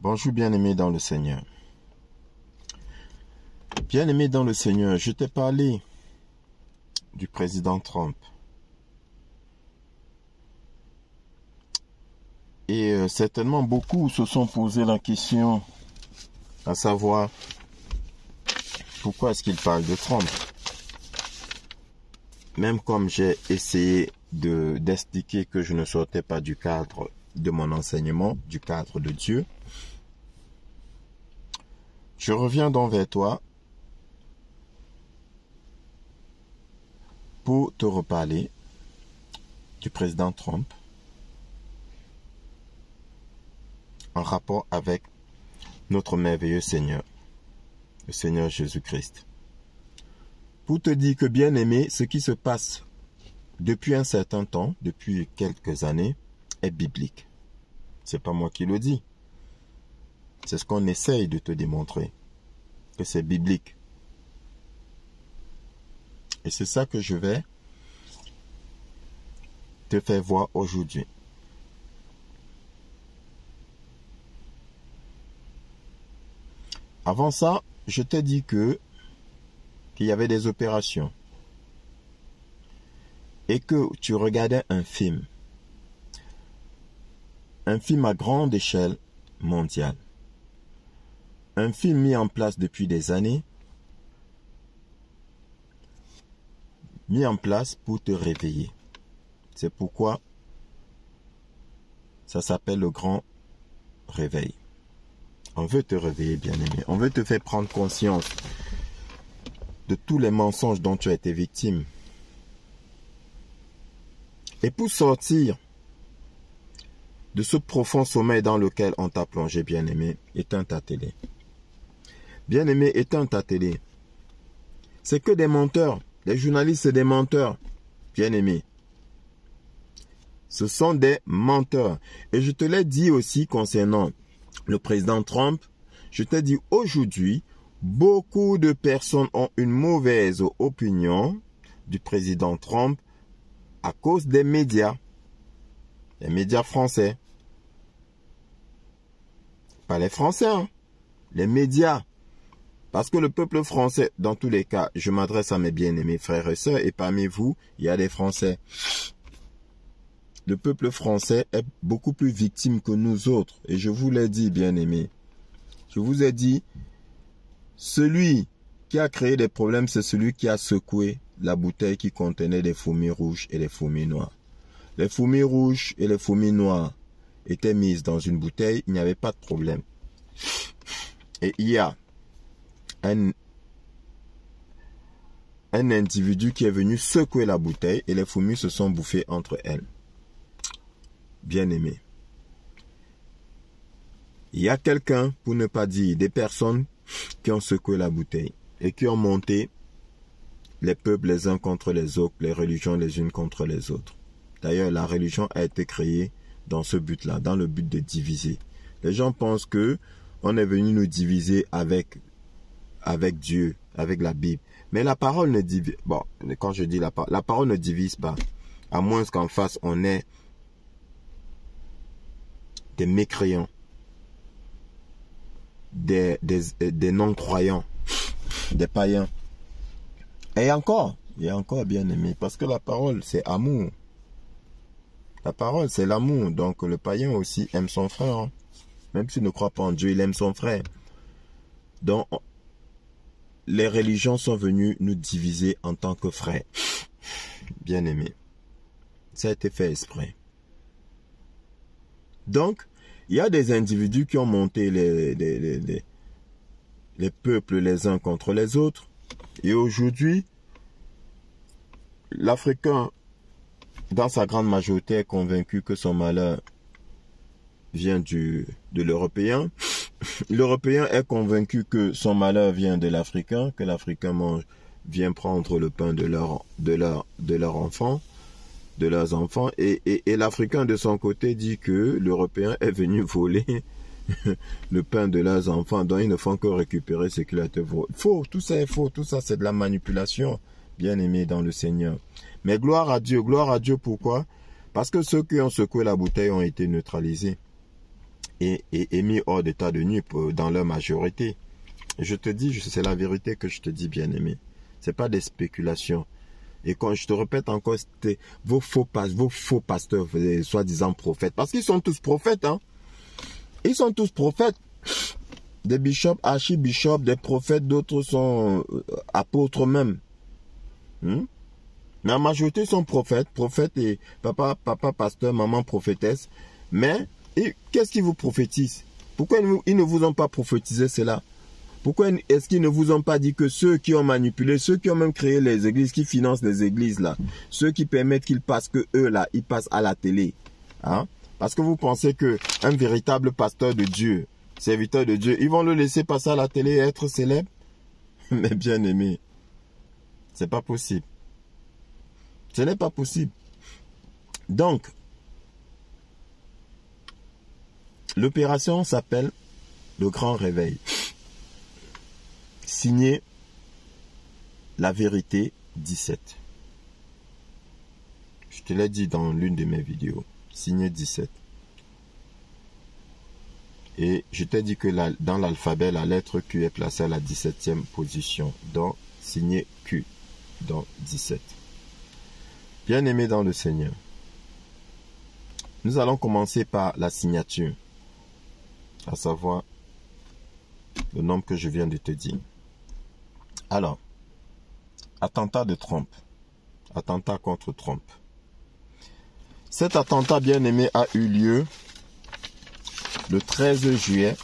Bonjour bien-aimé dans le Seigneur. Bien-aimé dans le Seigneur, je t'ai parlé du président Trump. Et certainement beaucoup se sont posé la question à savoir pourquoi est-ce qu'il parle de Trump. Même comme j'ai essayé d'expliquer que je ne sortais pas du cadre de mon enseignement, du cadre de Dieu, je reviens donc vers toi pour te reparler du président Trump en rapport avec notre merveilleux Seigneur, le Seigneur Jésus-Christ. Pour te dire que, bien aimé, ce qui se passe depuis un certain temps, depuis quelques années, est biblique. C'est pas moi qui le dis. C'est ce qu'on essaye de te démontrer, que c'est biblique. Et c'est ça que je vais te faire voir aujourd'hui. Avant ça, je t'ai dit qu'il y avait des opérations et que tu regardais un film à grande échelle mondiale, un film mis en place depuis des années, mis en place pour te réveiller. C'est pourquoi ça s'appelle le grand réveil. On veut te réveiller, bien-aimé. On veut te faire prendre conscience de tous les mensonges dont tu as été victime. Et pour sortir de ce profond sommeil dans lequel on t'a plongé, bien-aimé, éteins ta télé. Bien-aimé, éteins ta télé. C'est que des menteurs. Les journalistes, c'est des menteurs. Bien-aimé. Ce sont des menteurs. Et je te l'ai dit aussi concernant le président Trump. Je t'ai dit aujourd'hui, beaucoup de personnes ont une mauvaise opinion du président Trump à cause des médias. Les médias français. Pas les Français, hein. Les médias. Parce que le peuple français, dans tous les cas, je m'adresse à mes bien-aimés frères et sœurs, et parmi vous, il y a des Français. Le peuple français est beaucoup plus victime que nous autres. Et je vous l'ai dit, bien-aimés. Je vous ai dit, celui qui a créé des problèmes, c'est celui qui a secoué la bouteille qui contenait des fourmis rouges et des fourmis noires. Les fourmis rouges et les fourmis noires étaient mises dans une bouteille, il n'y avait pas de problème. Et il y a un individu qui est venu secouer la bouteille et les fourmis se sont bouffées entre elles. Bien-aimé. Il y a quelqu'un, pour ne pas dire des personnes, qui ont secoué la bouteille et qui ont monté les peuples les uns contre les autres, les religions les unes contre les autres. D'ailleurs, la religion a été créée dans ce but-là, dans le but de diviser. Les gens pensent que on est venu nous diviser avec Dieu, avec la Bible. Mais la parole ne divise. Bon, quand je dis la parole ne divise pas, à moins qu'en face on ait des mécréants, des non-croyants, des païens. Et encore, il y a encore, bien aimé, parce que la parole, c'est amour. La parole, c'est l'amour. Donc, le païen aussi aime son frère. Hein. Même s'il ne croit pas en Dieu, il aime son frère. Donc, les religions sont venues nous diviser en tant que frères. Bien aimé. Ça a été fait exprès. Donc, il y a des individus qui ont monté les peuples les uns contre les autres. Et aujourd'hui, l'Africain, dans sa grande majorité, est convaincu que son malheur vient de l'Européen. L'Européen est convaincu que son malheur vient de l'Africain, que l'Africain vient prendre le pain de leurs enfants. Et l'Africain de son côté dit que l'Européen est venu voler le pain de leurs enfants, dont ils ne font que récupérer ce qu'il a été volé. Faux, tout ça est faux, tout ça c'est de la manipulation, bien aimé dans le Seigneur. Mais gloire à Dieu, pourquoi? Parce que ceux qui ont secoué la bouteille ont été neutralisés. et mis hors d'état de nuit dans leur majorité. Je te dis, c'est la vérité que je te dis, bien-aimé. C'est pas des spéculations. Et quand je te répète encore, c'était vos faux pasteurs, soi-disant prophètes. Parce qu'ils sont tous prophètes, hein. Ils sont tous prophètes. Des bishops, archibishops, des prophètes, d'autres sont apôtres même. Mais la majorité sont prophètes et papa pasteur, maman prophétesse. Mais qu'est-ce qu'ils vous prophétisent? Pourquoi ils ne vous ont pas prophétisé cela? Pourquoi est-ce qu'ils ne vous ont pas dit que ceux qui ont manipulé, ceux qui ont même créé les églises, qui financent les églises là, ceux qui permettent qu'ils passent, que eux là, ils passent à la télé, hein? Parce que vous pensez que un véritable pasteur de Dieu, serviteur de Dieu, ils vont le laisser passer à la télé et être célèbre? Mais bien aimé, c'est pas possible. Ce n'est pas possible. Donc, l'opération s'appelle le Grand Réveil. Signé La Vérité 17. Je te l'ai dit dans l'une de mes vidéos. Signé 17. Et je t'ai dit que dans l'alphabet, la lettre Q est placée à la 17e position. Donc, signé Q. Donc, 17. Bien-aimé dans le Seigneur. Nous allons commencer par la signature. À savoir, le nombre que je viens de te dire. Alors, attentat de Trump. Attentat contre Trump. Cet attentat, bien-aimé, a eu lieu le 13 juillet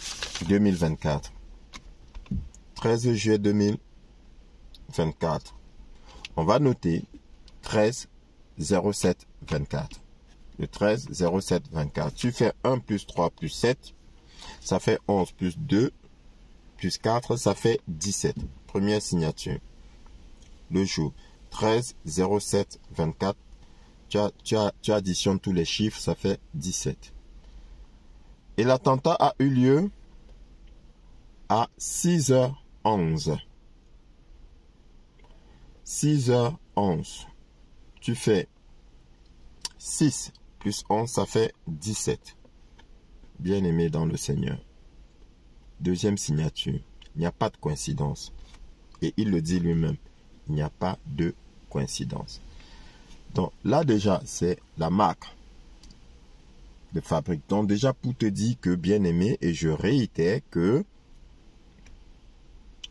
2024. 13 juillet 2024. On va noter 13 07 24. Le 13 07 24. Tu fais 1 plus 3 plus 7. Ça fait 11 plus 2 plus 4. Ça fait 17. Première signature. Le jour 13 07 24. Tu additionnes tous les chiffres. Ça fait 17. Et l'attentat a eu lieu à 6h11. 6h11. Tu fais 6 plus 11, ça fait 17. Bien-aimé dans le Seigneur. Deuxième signature. Il n'y a pas de coïncidence. Et il le dit lui-même. Il n'y a pas de coïncidence. Donc là déjà, c'est la marque de fabrique. Donc déjà pour te dire que, bien-aimé, et je réitère que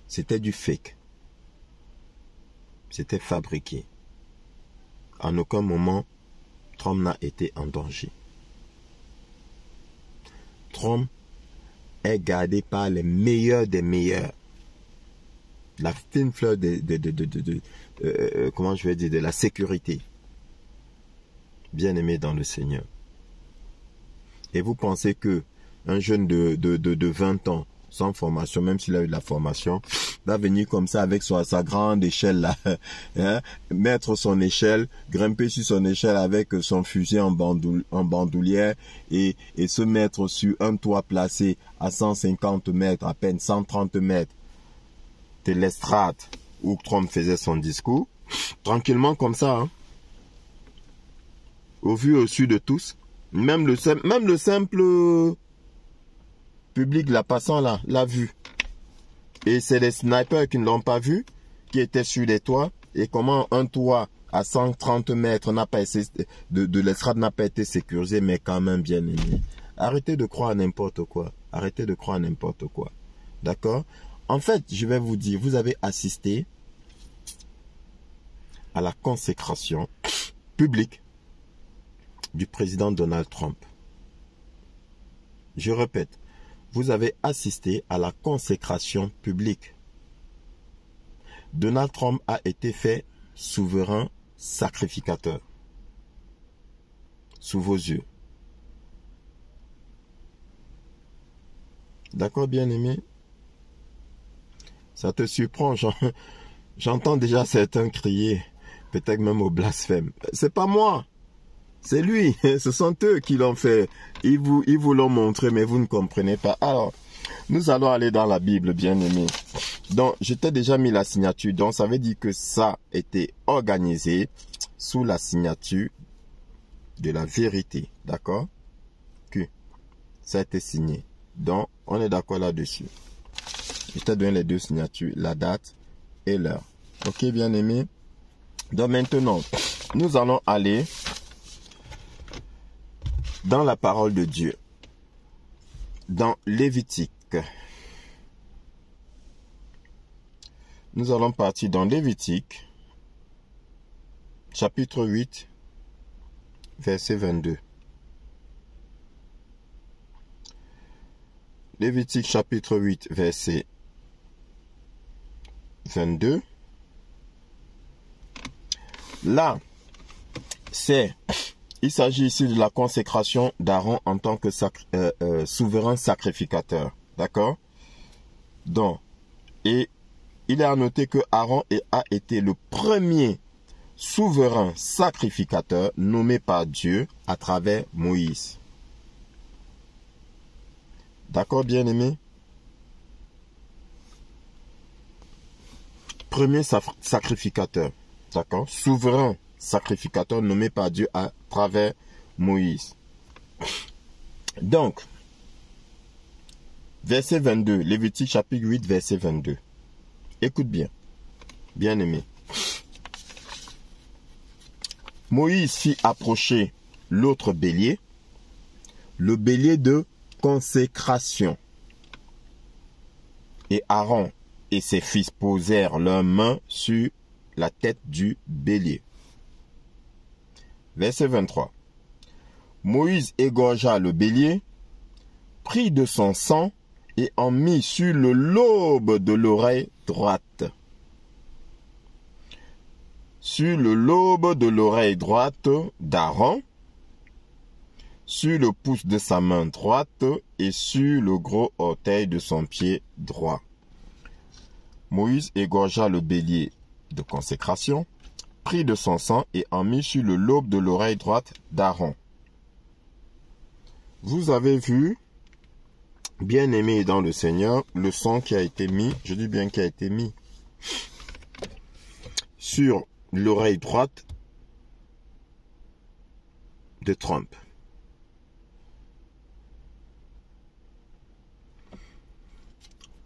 c'était du fake. C'était fabriqué. En aucun moment, Trump n'a été en danger. Trump est gardé par les meilleurs des meilleurs. La fine fleur comment je vais dire, de la sécurité. Bien-aimé dans le Seigneur. Et vous pensez que un jeune de 20 ans, sans formation, même s'il a eu de la formation, va venir comme ça avec sa grande échelle là, hein, mettre son échelle, grimper sur son échelle avec son fusil en bandoulière et se mettre sur un toit placé à 150 mètres, à peine 130 mètres de l'estrade où Trump faisait son discours, tranquillement comme ça, hein, au vu au su de tous, même le simple public la passant là, l'a vu. Et c'est les snipers qui ne l'ont pas vu, qui étaient sur les toits. Et comment un toit à 130 mètres n'a pas été, de l'estrade n'a pas été sécurisé, mais quand même bien aimé. Arrêtez de croire à n'importe quoi. Arrêtez de croire à n'importe quoi. D'accord? En fait, je vais vous dire, vous avez assisté à la consécration publique du président Donald Trump. Je répète, vous avez assisté à la consécration publique. Donald Trump a été fait souverain sacrificateur. Sous vos yeux. D'accord, bien-aimé? Ça te surprend, j'entends déjà certains crier, peut-être même au blasphème. C'est pas moi, c'est lui, ce sont eux qui l'ont fait. Ils vous l'ont montré, mais vous ne comprenez pas. Alors, nous allons aller dans la Bible, bien-aimé. Donc, je t'ai déjà mis la signature, donc ça veut dire que ça a été organisé sous la signature de la vérité, d'accord? Q. ça a été signé. Donc, on est d'accord là-dessus. Je t'ai donné les deux signatures, la date et l'heure. Ok, bien aimé. Donc maintenant, nous allons aller dans la parole de Dieu. Dans Lévitique. Nous allons partir dans Lévitique, chapitre 8, verset 22. Lévitique, chapitre 8, verset 22. Là, il s'agit ici de la consécration d'Aaron en tant que souverain sacrificateur. D'accord? Donc, et il est à noter que Aaron a été le premier souverain sacrificateur nommé par Dieu à travers Moïse. D'accord, bien-aimé? Premier sacrificateur. D'accord? Souverain sacrificateur nommé par Dieu à travers Moïse. Donc, verset 22, Lévitique chapitre 8, verset 22. Écoute bien, bien-aimé. Moïse fit approcher l'autre bélier, le bélier de consécration. Et Aaron et ses fils posèrent leurs mains sur la tête du bélier. Verset 23. Moïse égorgea le bélier, prit de son sang et en mit sur le lobe de l'oreille droite. Sur le lobe de l'oreille droite d'Aaron, sur le pouce de sa main droite et sur le gros orteil de son pied droit. Moïse égorgea le bélier de consécration, prit de son sang et en mit sur le lobe de l'oreille droite d'Aaron. Vous avez vu, bien-aimé dans le Seigneur, le sang qui a été mis, je dis bien qui a été mis, sur l'oreille droite de Trump.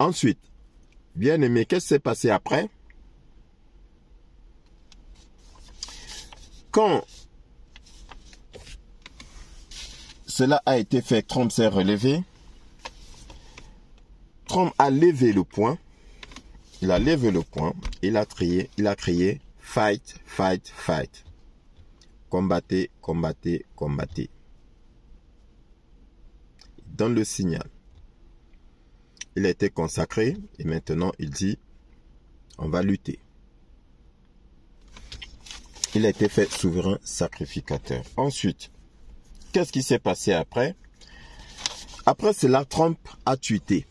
Ensuite, bien-aimé, qu'est-ce qui s'est passé après? Quand cela a été fait, Trump s'est relevé. Trump a levé le poing. Il a levé le poing. Il a crié, fight, fight, fight. Combattez, combattez, combattez. Il donne le signal. Il a été consacré et maintenant il dit, on va lutter. Il a été fait souverain sacrificateur. Ensuite, qu'est-ce qui s'est passé après? Après cela, Trump a tweeté.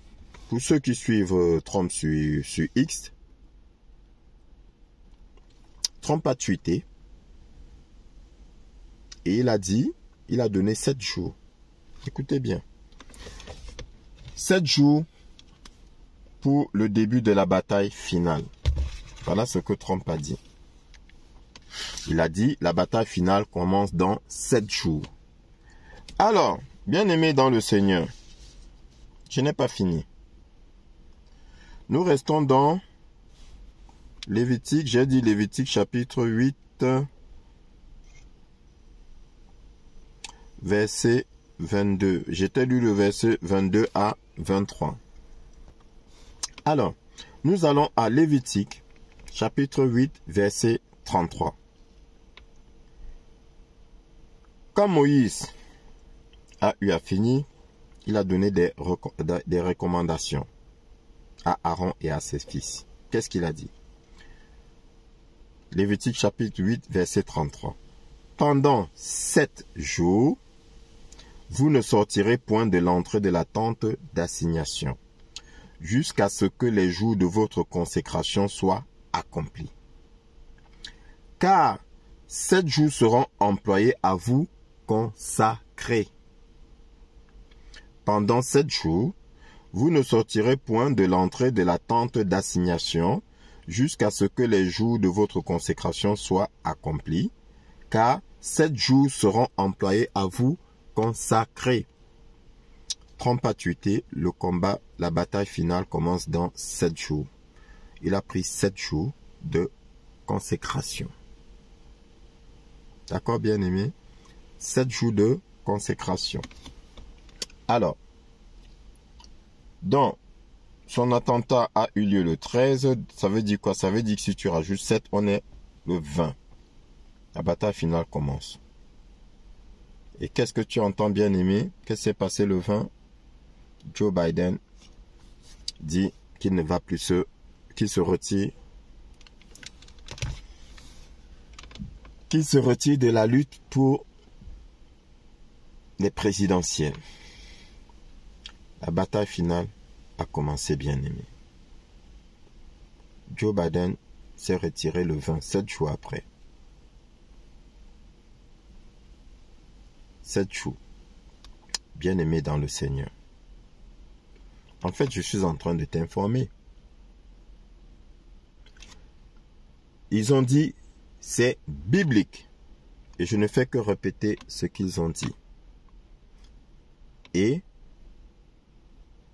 Pour ceux qui suivent Trump sur X, Trump a tweeté et il a dit, il a donné 7 jours. Écoutez bien. 7 jours pour le début de la bataille finale. Voilà ce que Trump a dit. Il a dit, la bataille finale commence dans 7 jours. Alors, bien-aimé dans le Seigneur, je n'ai pas fini. Nous restons dans Lévitique, j'ai dit Lévitique chapitre 8, verset 22. J'étais lu le verset 22 à 23. Alors, nous allons à Lévitique chapitre 8, verset 33. Quand Moïse a eu à finir, il a donné des recommandations à Aaron et à ses fils. Qu'est-ce qu'il a dit? Lévitique chapitre 8, verset 33. Pendant 7 jours, vous ne sortirez point de l'entrée de la tente d'assignation, jusqu'à ce que les jours de votre consécration soient accomplis. Car 7 jours seront employés à vous consacrer. Pendant 7 jours, vous ne sortirez point de l'entrée de la tente d'assignation jusqu'à ce que les jours de votre consécration soient accomplis, car 7 jours seront employés à vous consacrer. Trump a tweeté, le combat, la bataille finale commence dans 7 jours. Il a pris 7 jours de consécration. D'accord, bien aimé? 7 jours de consécration. Alors, donc, son attentat a eu lieu le 13. Ça veut dire quoi? Ça veut dire que si tu rajoutes 7, on est le 20. La bataille finale commence. Et qu'est-ce que tu entends, bien aimé? Qu'est-ce qui s'est passé le 20? Joe Biden dit qu'il ne va plus qu'il se retire de la lutte pour les présidentielles. La bataille finale a commencé, bien aimé. Joe Biden s'est retiré le 27 jours après. 7 jours. Bien aimé dans le Seigneur. En fait, je suis en train de t'informer. Ils ont dit, c'est biblique. Et je ne fais que répéter ce qu'ils ont dit. Et,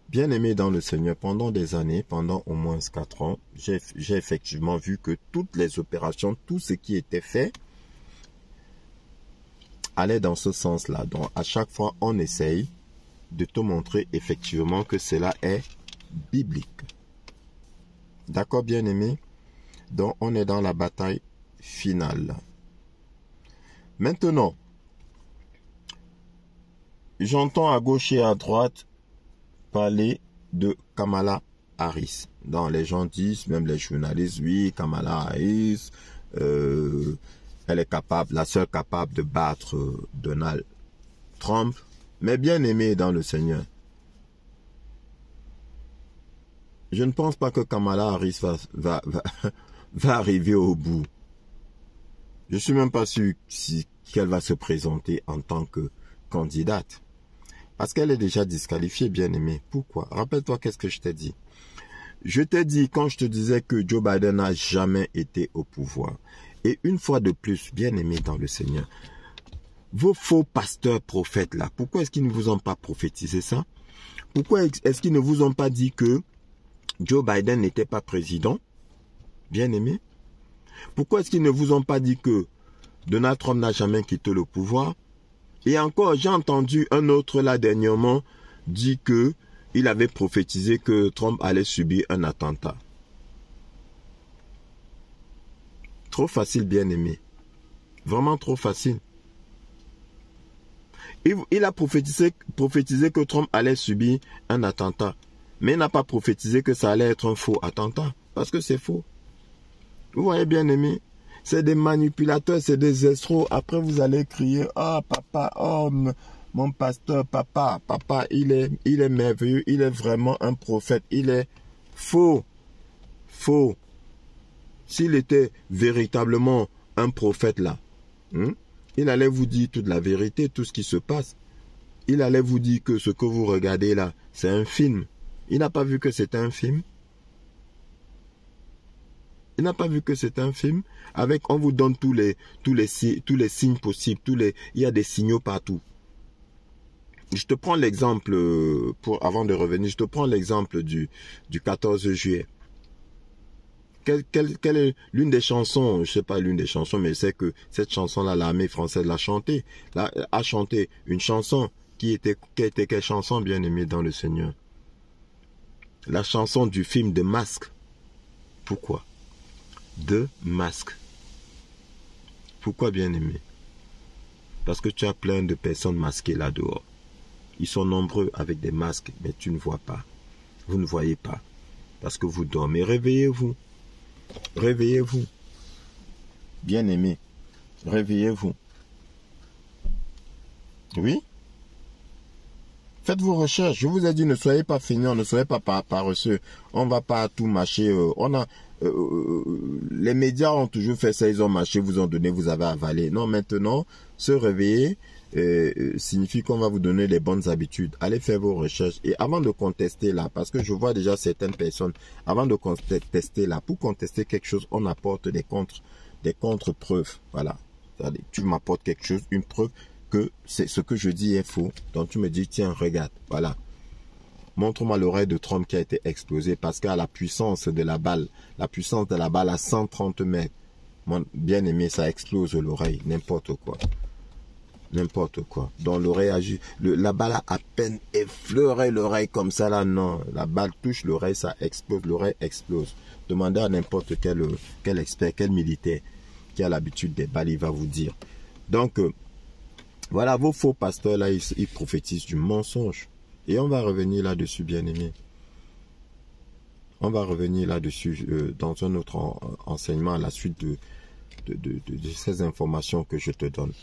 bien aimé dans le Seigneur, pendant des années, pendant au moins 4 ans, j'ai effectivement vu que toutes les opérations, tout ce qui était fait, allait dans ce sens-là. Donc, à chaque fois, on essaye de te montrer effectivement que cela est biblique. D'accord, bien aimé? Donc, on est dans la bataille finale. Maintenant, j'entends à gauche et à droite parler de Kamala Harris. Donc, les gens disent, même les journalistes, oui, Kamala Harris, elle est capable, la seule capable de battre Donald Trump. Mais bien aimé dans le Seigneur, je ne pense pas que Kamala Harris va arriver au bout. Je ne suis même pas sûr qu'elle va se présenter en tant que candidate. Parce qu'elle est déjà disqualifiée, bien aimé. Pourquoi? Rappelle-toi qu'est-ce que je t'ai dit. Je t'ai dit quand je te disais que Joe Biden n'a jamais été au pouvoir. Et une fois de plus, bien aimé dans le Seigneur, vos faux pasteurs prophètes là, pourquoi est-ce qu'ils ne vous ont pas prophétisé ça? Pourquoi est-ce qu'ils ne vous ont pas dit que Joe Biden n'était pas président? Bien aimé. Pourquoi est-ce qu'ils ne vous ont pas dit que Donald Trump n'a jamais quitté le pouvoir? Et encore, j'ai entendu un autre là dernièrement dire que il avait prophétisé que Trump allait subir un attentat. Trop facile, bien aimé. Vraiment trop facile. Il a prophétisé que Trump allait subir un attentat. Mais il n'a pas prophétisé que ça allait être un faux attentat. Parce que c'est faux. Vous voyez, bien aimé, c'est des manipulateurs, c'est des escrocs. Après, vous allez crier, « Oh, papa, oh, mon pasteur, papa, il est merveilleux, il est vraiment un prophète. » Il est faux. Faux. S'il était véritablement un prophète là, il allait vous dire toute la vérité, tout ce qui se passe. Il allait vous dire que ce que vous regardez là, c'est un film. Il n'a pas vu que c'est un film. Il n'a pas vu que c'est un film. Avec, on vous donne tous les signes possibles. Il y a des signaux partout. Je te prends l'exemple, avant de revenir, je te prends l'exemple du 14 juillet. Quelle est l'une des chansons, je ne sais pas l'une des chansons, mais c'est que cette chanson-là, l'armée française l'a chantée. A chanté une chanson qui était quelle chanson, bien aimée dans le Seigneur? La chanson du film de Masque. Pourquoi? De Masque. Pourquoi, bien aimé? Parce que tu as plein de personnes masquées là dehors. Ils sont nombreux avec des masques, mais tu ne vois pas. Vous ne voyez pas. Parce que vous dormez. Réveillez-vous. Réveillez-vous. Bien aimé. Réveillez-vous. Oui? Faites vos recherches. Je vous ai dit, ne soyez pas feignants, ne soyez pas paresseux. On ne va pas tout mâcher. Les médias ont toujours fait ça. Ils ont mâché, vous ont donné, vous avez avalé. Non, maintenant, se réveiller signifie qu'on va vous donner les bonnes habitudes. Allez faire vos recherches. Et avant de contester là, parce que je vois déjà certaines personnes, avant de contester là, pour contester quelque chose, on apporte des contre-preuves. Voilà. Tu m'apportes quelque chose, une preuve que ce que je dis est faux. Donc tu me dis, tiens, regarde. Voilà. Montre-moi l'oreille de Trump qui a été explosée parce qu'à la puissance de la balle à 130 mètres, mon bien-aimé, ça explose l'oreille, n'importe quoi. N'importe quoi. Donc l'oreille a la balle a à peine effleuré l'oreille comme ça là, non. La balle touche l'oreille, ça explose, l'oreille explose. Demandez à n'importe quel expert, quel militaire qui a l'habitude des balles, il va vous dire. Donc, voilà, vos faux pasteurs là, ils prophétisent du mensonge. Et on va revenir là-dessus, bien-aimé. On va revenir là-dessus dans un autre enseignement à la suite de ces informations que je te donne.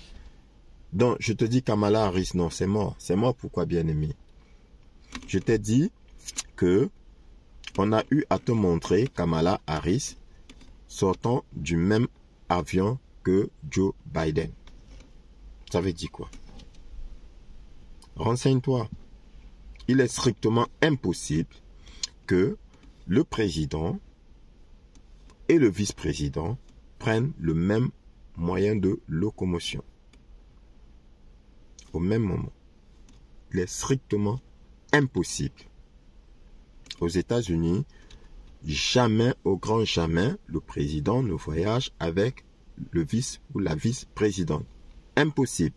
Donc, je te dis Kamala Harris, non, c'est mort. C'est mort, pourquoi, bien-aimé? Je t'ai dit que on a eu à te montrer Kamala Harris sortant du même avion que Joe Biden. Ça veut dire quoi? Renseigne-toi. Il est strictement impossible que le président et le vice-président prennent le même moyen de locomotion au même moment. Il est strictement impossible. Aux États-Unis, jamais, au grand jamais, le président ne voyage avec le vice ou la vice-présidente. Impossible.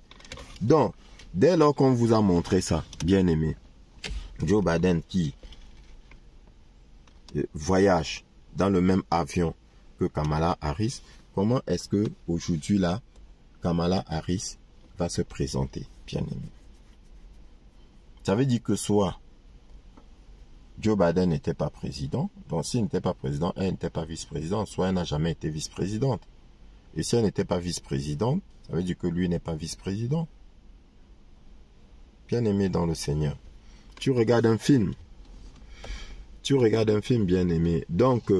Donc, dès lors qu'on vous a montré ça, bien aimé, Joe Biden qui voyage dans le même avion que Kamala Harris, comment est-ce que aujourd'hui là, Kamala Harris va se présenter, bien aimé? Ça veut dire que soit Joe Biden n'était pas président, donc s'il n'était pas président, elle n'était pas vice-présidente, soit elle n'a jamais été vice-présidente. Et si elle n'était pas vice-présidente, ça veut dire que lui n'est pas vice-président. Bien aimé dans le Seigneur. Tu regardes un film. Tu regardes un film, bien aimé. Donc,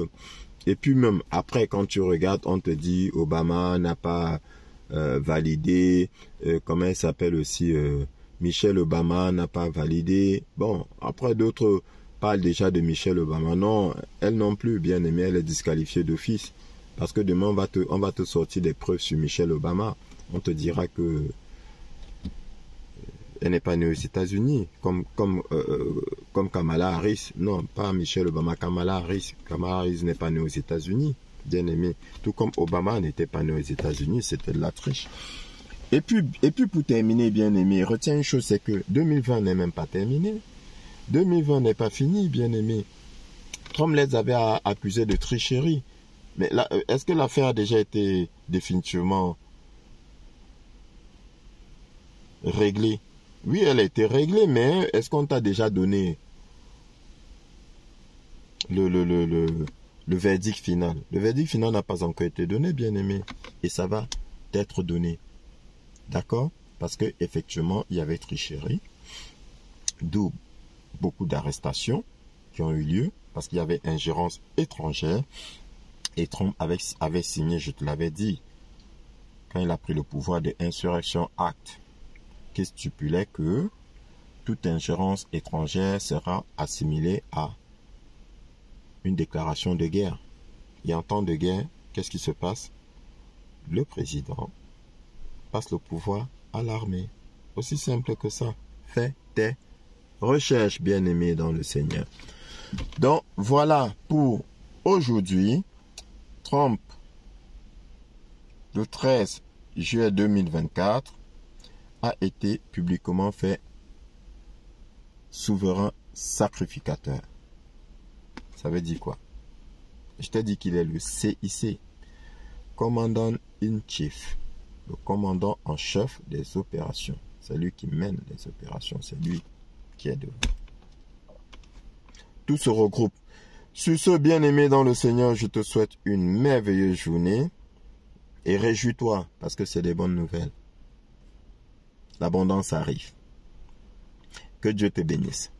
et puis même après, quand tu regardes, on te dit Obama n'a pas validé, comment il s'appelle aussi, Michelle Obama n'a pas validé. Bon, après d'autres parlent déjà de Michelle Obama. Non, elle non plus, bien aimé, elle est disqualifiée d'office. Parce que demain, on va te sortir des preuves sur Michelle Obama. On te dira que elle n'est pas née aux États-Unis, comme Kamala Harris. Non, pas Michelle Obama, Kamala Harris. Kamala Harris n'est pas née aux États-Unis, bien aimé. Tout comme Obama n'était pas né aux États-Unis, c'était de la triche. Et puis pour terminer, bien aimé, retiens une chose, c'est que 2020 n'est même pas terminé. 2020 n'est pas fini, bien aimé. Trump les avait accusés de tricherie. Mais là, est-ce que l'affaire a déjà été définitivement réglée? Oui, elle a été réglée, mais est-ce qu'on t'a déjà donné le verdict final? Le verdict final n'a pas encore été donné, bien aimé. Et ça va être donné. D'accord? Parce que effectivement, il y avait tricherie. D'où beaucoup d'arrestations qui ont eu lieu. Parce qu'il y avait ingérence étrangère. Et Trump avait signé, je te l'avais dit, quand il a pris le pouvoir, de Insurrection Act, qui stipulait que toute ingérence étrangère sera assimilée à une déclaration de guerre. Et en temps de guerre, qu'est-ce qui se passe? Le président passe le pouvoir à l'armée. Aussi simple que ça. Fais tes recherches, bien-aimés dans le Seigneur. Donc, voilà pour aujourd'hui. Trump, le 13 juillet 2024, a été publiquement fait souverain sacrificateur. Ça veut dire quoi? Je t'ai dit qu'il est le CIC, Commandant in Chief, le commandant en chef des opérations. C'est lui qui mène les opérations, c'est lui qui est devant. Tout se regroupe. Sur ce, bien-aimé dans le Seigneur, je te souhaite une merveilleuse journée et réjouis-toi parce que c'est des bonnes nouvelles. L'abondance arrive. Que Dieu te bénisse.